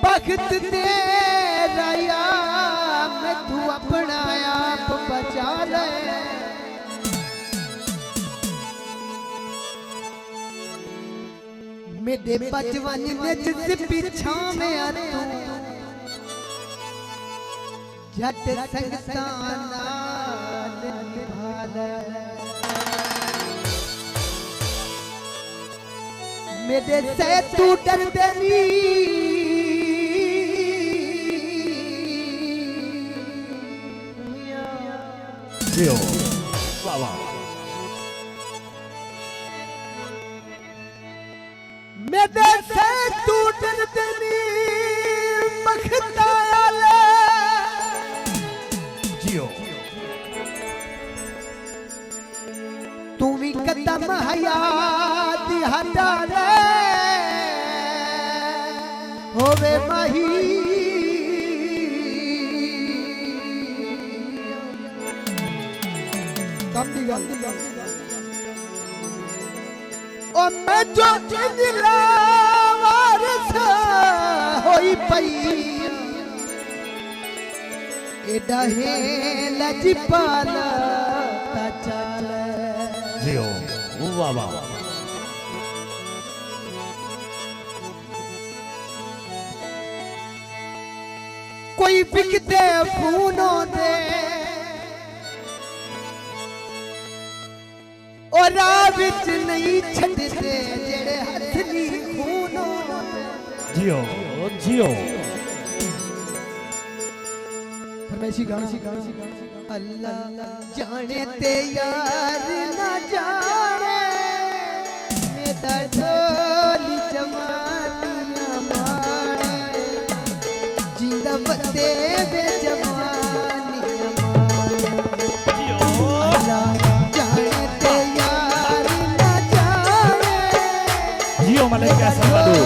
बख्त तेरा मैं तू अपना आप बचा ले। मेरे बचपन में जिस पीछा में आ तू जट संगताना निभा ले। मेरे से तू डरते नहीं जियो वाह वाह। मेरे से तू डरते नहीं बख्ताया ले। जियो तू भी कदम हयात हटा ले होवे माही। ओ मैं जो जिंदला वारस होई पई एडा है लजपाला ता चल। जियो वाह वाह। कोई बिकते फूलों दे और विच नहीं छड़ते जेड़े हथनी खूनों दे। जियो जियो फरमाइशी गाना अल्लाह जाने ते यार ना जाने मेरा ढोली जमानियां मारे जिंदा बते बे जमानियां मारे। अल्लाह जाने ते यार ना जाने जियो मलिक कैसा मधु।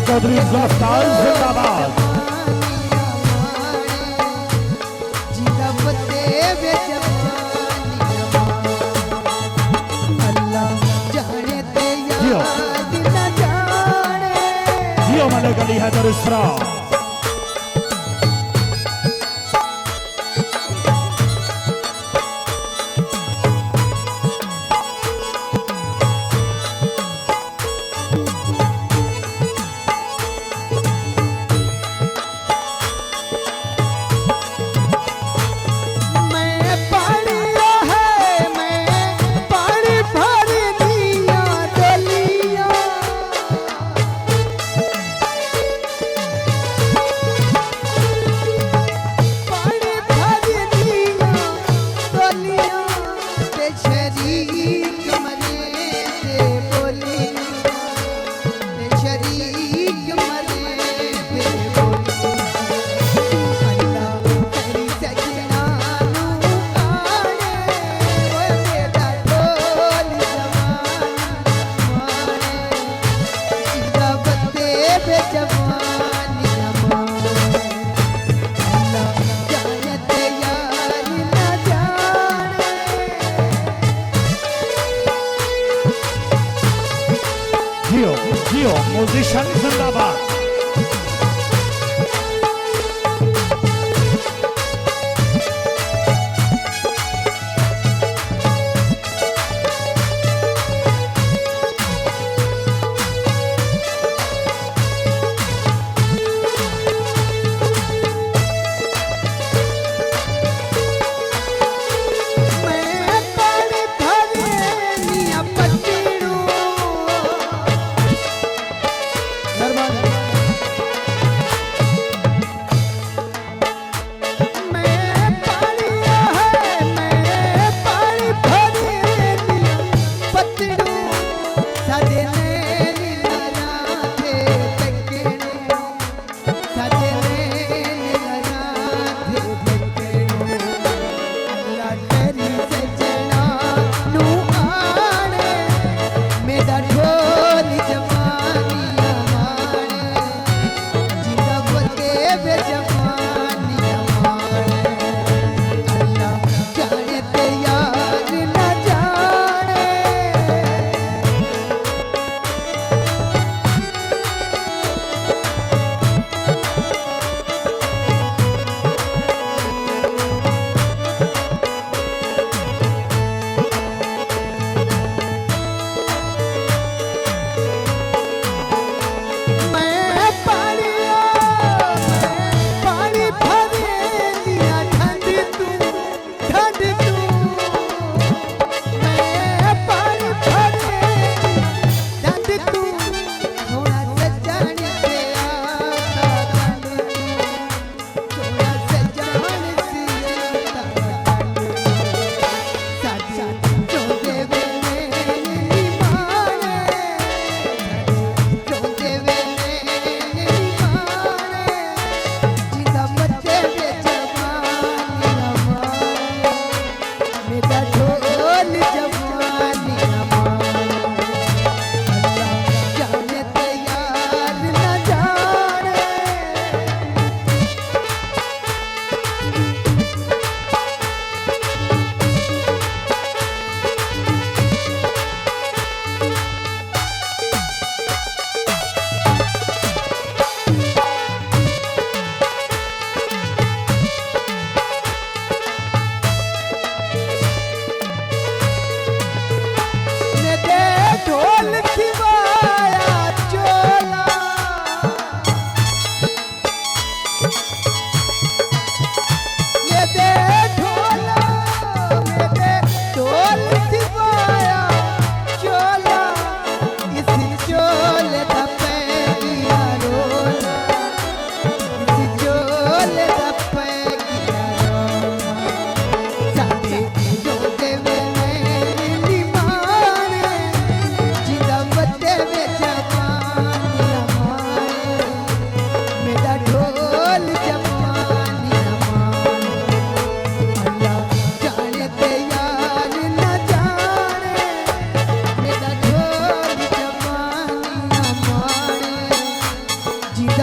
चौधरी गिरफ्तार जिंदाबाद। जियो मलिक अली हैदर इसरा। जियो म्यूजिशियन जिंदाबाद।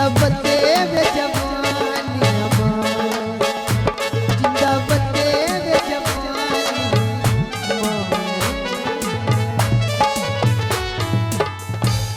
मोहब्बत में जब